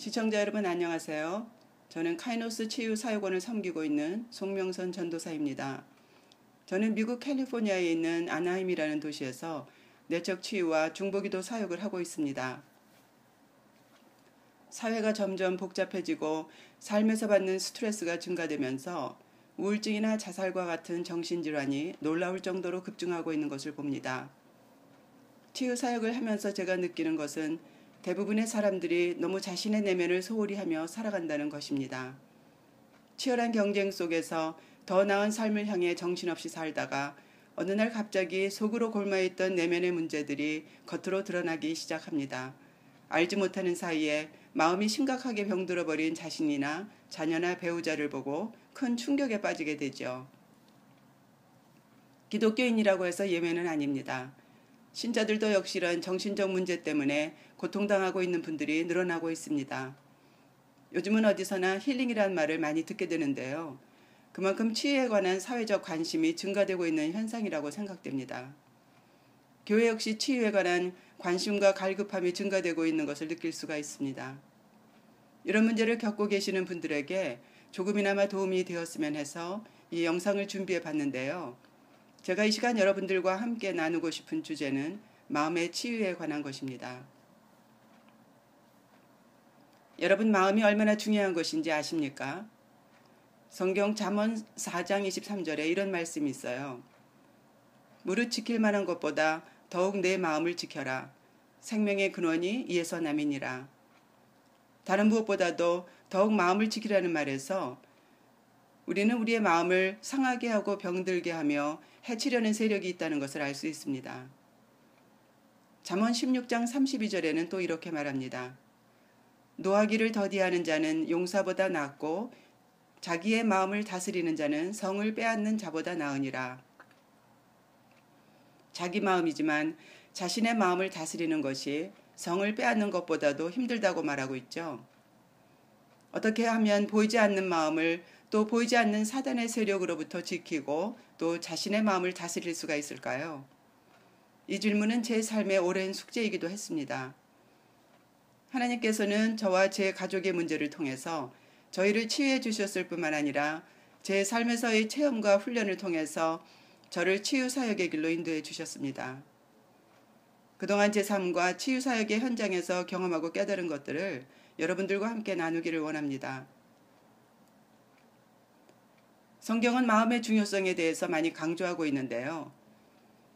시청자 여러분 안녕하세요. 저는 카이노스 치유사역원을 섬기고 있는 송명선 전도사입니다. 저는 미국 캘리포니아에 있는 아나하임이라는 도시에서 내적 치유와 중보기도 사역을 하고 있습니다. 사회가 점점 복잡해지고 삶에서 받는 스트레스가 증가되면서 우울증이나 자살과 같은 정신질환이 놀라울 정도로 급증하고 있는 것을 봅니다. 치유사역을 하면서 제가 느끼는 것은 대부분의 사람들이 너무 자신의 내면을 소홀히 하며 살아간다는 것입니다. 치열한 경쟁 속에서 더 나은 삶을 향해 정신없이 살다가 어느 날 갑자기 속으로 골마있던 내면의 문제들이 겉으로 드러나기 시작합니다. 알지 못하는 사이에 마음이 심각하게 병들어버린 자신이나 자녀나 배우자를 보고 큰 충격에 빠지게 되죠. 기독교인이라고 해서 예외는 아닙니다. 신자들도 역시 이런 정신적 문제 때문에 고통당하고 있는 분들이 늘어나고 있습니다. 요즘은 어디서나 힐링이라는 말을 많이 듣게 되는데요. 그만큼 치유에 관한 사회적 관심이 증가되고 있는 현상이라고 생각됩니다. 교회 역시 치유에 관한 관심과 갈급함이 증가되고 있는 것을 느낄 수가 있습니다. 이런 문제를 겪고 계시는 분들에게 조금이나마 도움이 되었으면 해서 이 영상을 준비해 봤는데요. 제가 이 시간 여러분들과 함께 나누고 싶은 주제는 마음의 치유에 관한 것입니다. 여러분 마음이 얼마나 중요한 것인지 아십니까? 성경 잠언 4장 23절에 이런 말씀이 있어요. 무릇 지킬 만한 것보다 더욱 내 마음을 지켜라. 생명의 근원이 이에서 남이니라. 다른 무엇보다도 더욱 마음을 지키라는 말에서 우리는 우리의 마음을 상하게 하고 병들게 하며 해치려는 세력이 있다는 것을 알 수 있습니다. 잠언 16장 32절에는 또 이렇게 말합니다. 노하기를 더디하는 자는 용사보다 낫고 자기의 마음을 다스리는 자는 성을 빼앗는 자보다 나으니라. 자기 마음이지만 자신의 마음을 다스리는 것이 성을 빼앗는 것보다도 힘들다고 말하고 있죠. 어떻게 하면 보이지 않는 마음을 또 보이지 않는 사단의 세력으로부터 지키고 또 자신의 마음을 다스릴 수가 있을까요? 이 질문은 제 삶의 오랜 숙제이기도 했습니다. 하나님께서는 저와 제 가족의 문제를 통해서 저희를 치유해 주셨을 뿐만 아니라 제 삶에서의 체험과 훈련을 통해서 저를 치유사역의 길로 인도해 주셨습니다. 그동안 제 삶과 치유사역의 현장에서 경험하고 깨달은 것들을 여러분들과 함께 나누기를 원합니다. 성경은 마음의 중요성에 대해서 많이 강조하고 있는데요.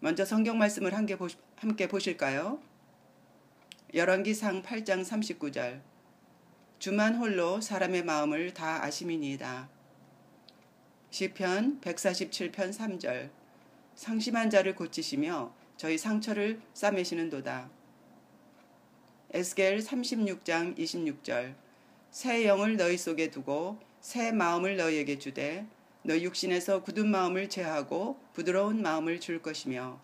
먼저 성경 말씀을 함께 보실까요? 열왕기상 8장 39절 주만 홀로 사람의 마음을 다 아심이니이다. 시편 147편 3절 상심한 자를 고치시며 저희 상처를 싸매시는도다. 에스겔 36장 26절 새 영을 너희 속에 두고 새 마음을 너희에게 주되 너 육신에서 굳은 마음을 제하고 부드러운 마음을 줄 것이며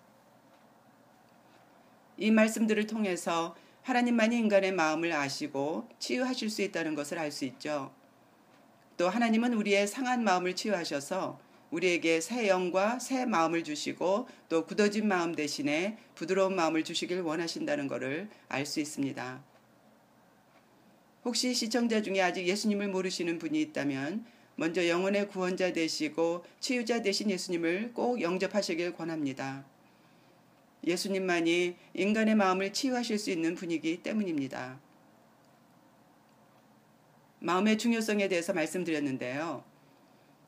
이 말씀들을 통해서 하나님만이 인간의 마음을 아시고 치유하실 수 있다는 것을 알 수 있죠. 또 하나님은 우리의 상한 마음을 치유하셔서 우리에게 새 영과 새 마음을 주시고 또 굳어진 마음 대신에 부드러운 마음을 주시길 원하신다는 것을 알 수 있습니다. 혹시 시청자 중에 아직 예수님을 모르시는 분이 있다면 먼저 영혼의 구원자 되시고 치유자 되신 예수님을 꼭 영접하시길 권합니다. 예수님만이 인간의 마음을 치유하실 수 있는 분이기 때문입니다. 마음의 중요성에 대해서 말씀드렸는데요.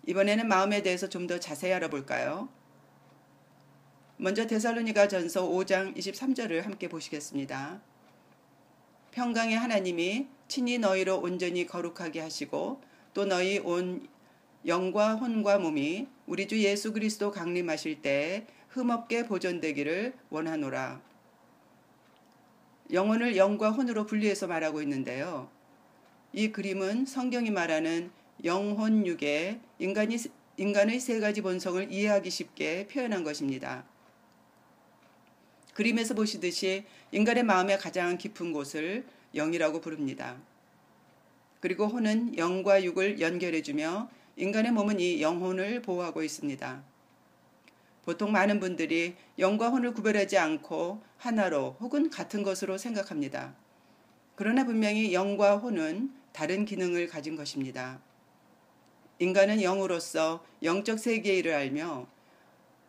이번에는 마음에 대해서 좀 더 자세히 알아볼까요? 먼저 데살로니가전서 5장 23절을 함께 보시겠습니다. 평강의 하나님이 친히 너희로 온전히 거룩하게 하시고 또 너희 온 영과 혼과 몸이 우리 주 예수 그리스도 강림하실 때에 흠없게 보존되기를 원하노라. 영혼을 영과 혼으로 분리해서 말하고 있는데요. 이 그림은 성경이 말하는 영혼육의 인간의 세 가지 본성을 이해하기 쉽게 표현한 것입니다. 그림에서 보시듯이 인간의 마음의 가장 깊은 곳을 영이라고 부릅니다. 그리고 혼은 영과 육을 연결해주며 인간의 몸은 이 영혼을 보호하고 있습니다. 보통 많은 분들이 영과 혼을 구별하지 않고 하나로 혹은 같은 것으로 생각합니다. 그러나 분명히 영과 혼은 다른 기능을 가진 것입니다. 인간은 영으로서 영적 세계의 일을 알며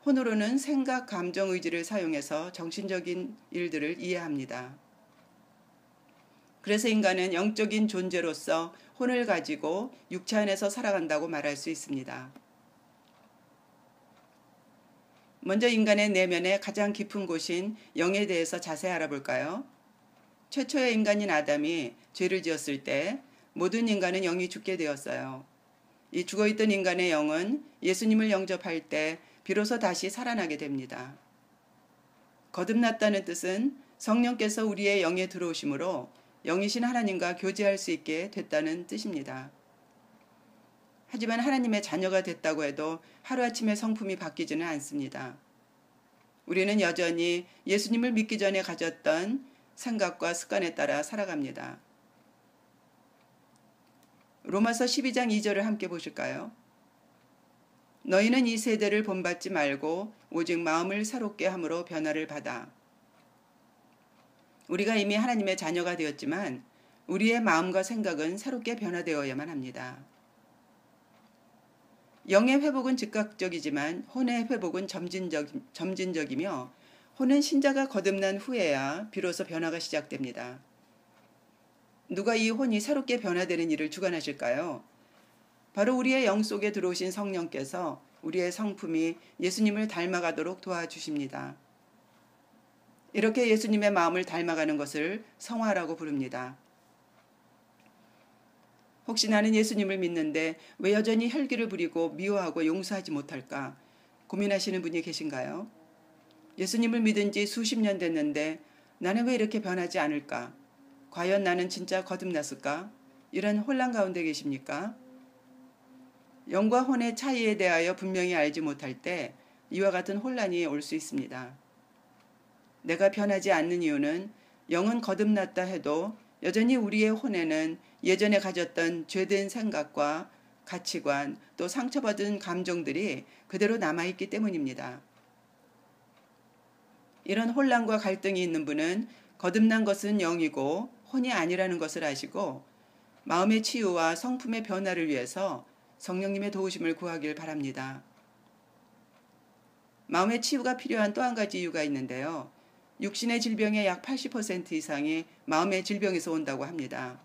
혼으로는 생각, 감정, 의지를 사용해서 정신적인 일들을 이해합니다. 그래서 인간은 영적인 존재로서 혼을 가지고 육체 안에서 살아간다고 말할 수 있습니다. 먼저 인간의 내면의 가장 깊은 곳인 영에 대해서 자세히 알아볼까요? 최초의 인간인 아담이 죄를 지었을 때 모든 인간은 영이 죽게 되었어요. 이 죽어있던 인간의 영은 예수님을 영접할 때 비로소 다시 살아나게 됩니다. 거듭났다는 뜻은 성령께서 우리의 영에 들어오심으로 영이신 하나님과 교제할 수 있게 됐다는 뜻입니다. 하지만 하나님의 자녀가 됐다고 해도 하루아침에 성품이 바뀌지는 않습니다. 우리는 여전히 예수님을 믿기 전에 가졌던 생각과 습관에 따라 살아갑니다. 로마서 12장 2절을 함께 보실까요? 너희는 이 세대를 본받지 말고 오직 마음을 새롭게 함으로 변화를 받아. 우리가 이미 하나님의 자녀가 되었지만 우리의 마음과 생각은 새롭게 변화되어야만 합니다. 영의 회복은 즉각적이지만 혼의 회복은 점진적이며 혼은 신자가 거듭난 후에야 비로소 변화가 시작됩니다. 누가 이 혼이 새롭게 변화되는 일을 주관하실까요? 바로 우리의 영 속에 들어오신 성령께서 우리의 성품이 예수님을 닮아가도록 도와주십니다. 이렇게 예수님의 마음을 닮아가는 것을 성화라고 부릅니다. 혹시 나는 예수님을 믿는데 왜 여전히 혈기를 부리고 미워하고 용서하지 못할까 고민하시는 분이 계신가요? 예수님을 믿은 지 수십 년 됐는데 나는 왜 이렇게 변하지 않을까? 과연 나는 진짜 거듭났을까? 이런 혼란 가운데 계십니까? 영과 혼의 차이에 대하여 분명히 알지 못할 때 이와 같은 혼란이 올 수 있습니다. 내가 변하지 않는 이유는 영은 거듭났다 해도 여전히 우리의 혼에는 예전에 가졌던 죄된 생각과 가치관 또 상처받은 감정들이 그대로 남아있기 때문입니다. 이런 혼란과 갈등이 있는 분은 거듭난 것은 영이고 혼이 아니라는 것을 아시고 마음의 치유와 성품의 변화를 위해서 성령님의 도우심을 구하길 바랍니다. 마음의 치유가 필요한 또 한 가지 이유가 있는데요. 육신의 질병의 약 80% 이상이 마음의 질병에서 온다고 합니다.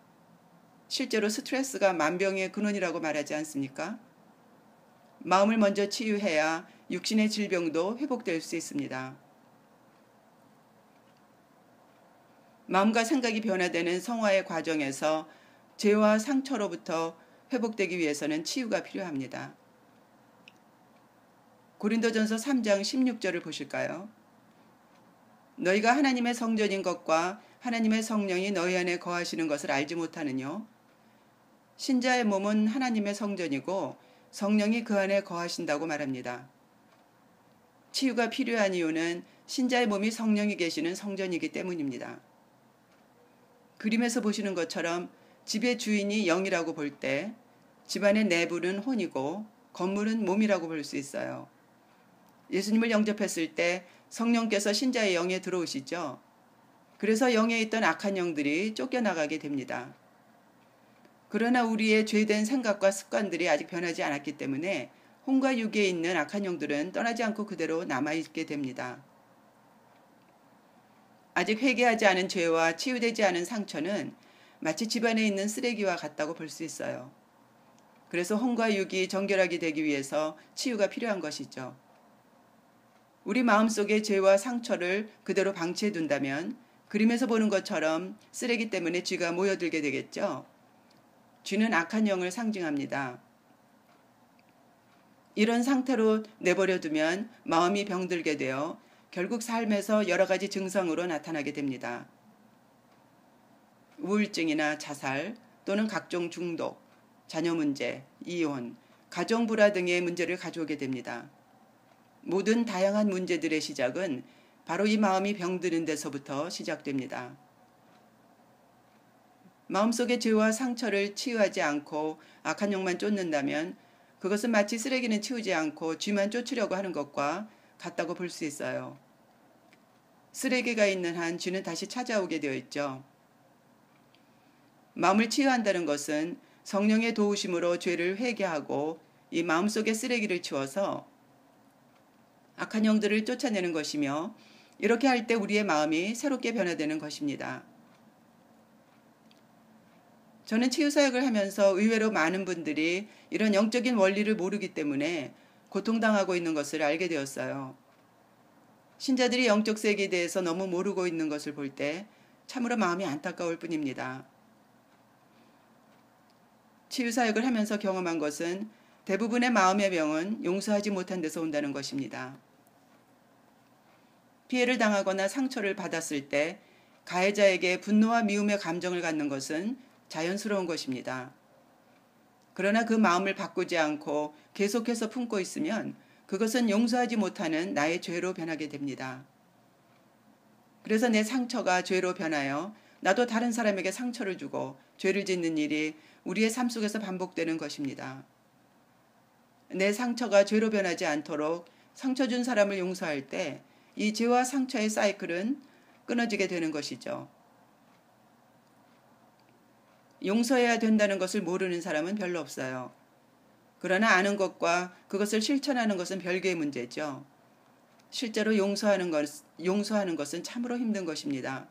실제로 스트레스가 만병의 근원이라고 말하지 않습니까? 마음을 먼저 치유해야 육신의 질병도 회복될 수 있습니다. 마음과 생각이 변화되는 성화의 과정에서 죄와 상처로부터 회복되기 위해서는 치유가 필요합니다. 고린도전서 3장 16절을 보실까요? 너희가 하나님의 성전인 것과 하나님의 성령이 너희 안에 거하시는 것을 알지 못하느뇨? 신자의 몸은 하나님의 성전이고 성령이 그 안에 거하신다고 말합니다. 치유가 필요한 이유는 신자의 몸이 성령이 계시는 성전이기 때문입니다. 그림에서 보시는 것처럼 집의 주인이 영이라고 볼 때 집안의 내부는 혼이고 건물은 몸이라고 볼 수 있어요. 예수님을 영접했을 때 성령께서 신자의 영에 들어오시죠. 그래서 영에 있던 악한 영들이 쫓겨나가게 됩니다. 그러나 우리의 죄된 생각과 습관들이 아직 변하지 않았기 때문에 혼과 육에 있는 악한 영들은 떠나지 않고 그대로 남아있게 됩니다. 아직 회개하지 않은 죄와 치유되지 않은 상처는 마치 집안에 있는 쓰레기와 같다고 볼 수 있어요. 그래서 혼과 육이 정결하게 되기 위해서 치유가 필요한 것이죠. 우리 마음속의 죄와 상처를 그대로 방치해 둔다면 그림에서 보는 것처럼 쓰레기 때문에 쥐가 모여들게 되겠죠. 쥐는 악한 영을 상징합니다. 이런 상태로 내버려 두면 마음이 병들게 되어 결국 삶에서 여러 가지 증상으로 나타나게 됩니다. 우울증이나 자살 또는 각종 중독, 자녀 문제, 이혼, 가정 불화 등의 문제를 가져오게 됩니다. 모든 다양한 문제들의 시작은 바로 이 마음이 병드는 데서부터 시작됩니다. 마음속의 죄와 상처를 치유하지 않고 악한 영만 쫓는다면 그것은 마치 쓰레기는 치우지 않고 쥐만 쫓으려고 하는 것과 같다고 볼 수 있어요. 쓰레기가 있는 한 쥐는 다시 찾아오게 되어 있죠. 마음을 치유한다는 것은 성령의 도우심으로 죄를 회개하고 이 마음속의 쓰레기를 치워서 악한 영들을 쫓아내는 것이며, 이렇게 할 때 우리의 마음이 새롭게 변화되는 것입니다. 저는 치유사역을 하면서 의외로 많은 분들이 이런 영적인 원리를 모르기 때문에 고통당하고 있는 것을 알게 되었어요. 신자들이 영적 세계에 대해서 너무 모르고 있는 것을 볼 때 참으로 마음이 안타까울 뿐입니다. 치유사역을 하면서 경험한 것은 대부분의 마음의 병은 용서하지 못한 데서 온다는 것입니다. 피해를 당하거나 상처를 받았을 때 가해자에게 분노와 미움의 감정을 갖는 것은 자연스러운 것입니다. 그러나 그 마음을 바꾸지 않고 계속해서 품고 있으면 그것은 용서하지 못하는 나의 죄로 변하게 됩니다. 그래서 내 상처가 죄로 변하여 나도 다른 사람에게 상처를 주고 죄를 짓는 일이 우리의 삶 속에서 반복되는 것입니다. 내 상처가 죄로 변하지 않도록 상처 준 사람을 용서할 때 이 죄와 상처의 사이클은 끊어지게 되는 것이죠. 용서해야 된다는 것을 모르는 사람은 별로 없어요. 그러나 아는 것과 그것을 실천하는 것은 별개의 문제죠. 실제로 용서하는 것은 참으로 힘든 것입니다.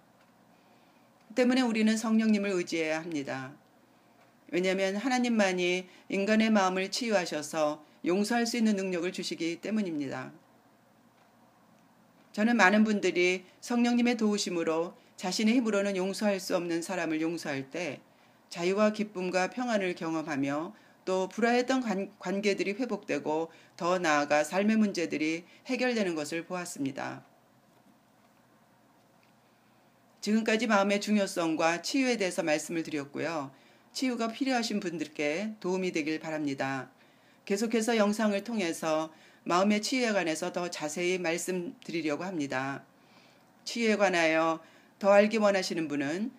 때문에 우리는 성령님을 의지해야 합니다. 왜냐하면 하나님만이 인간의 마음을 치유하셔서 용서할 수 있는 능력을 주시기 때문입니다. 저는 많은 분들이 성령님의 도우심으로 자신의 힘으로는 용서할 수 없는 사람을 용서할 때 자유와 기쁨과 평안을 경험하며 또 불화했던 관계들이 회복되고 더 나아가 삶의 문제들이 해결되는 것을 보았습니다. 지금까지 마음의 중요성과 치유에 대해서 말씀을 드렸고요. 치유가 필요하신 분들께 도움이 되길 바랍니다. 계속해서 영상을 통해서 마음의 치유에 관해서 더 자세히 말씀드리려고 합니다. 치유에 관하여 더 알기 원하시는 분은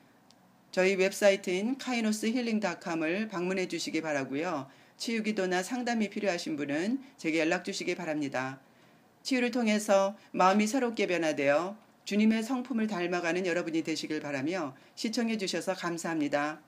저희 웹사이트인 kainoshealing.com을 방문해 주시기 바라고요. 치유기도나 상담이 필요하신 분은 제게 연락 주시기 바랍니다. 치유를 통해서 마음이 새롭게 변화되어 주님의 성품을 닮아가는 여러분이 되시길 바라며 시청해 주셔서 감사합니다.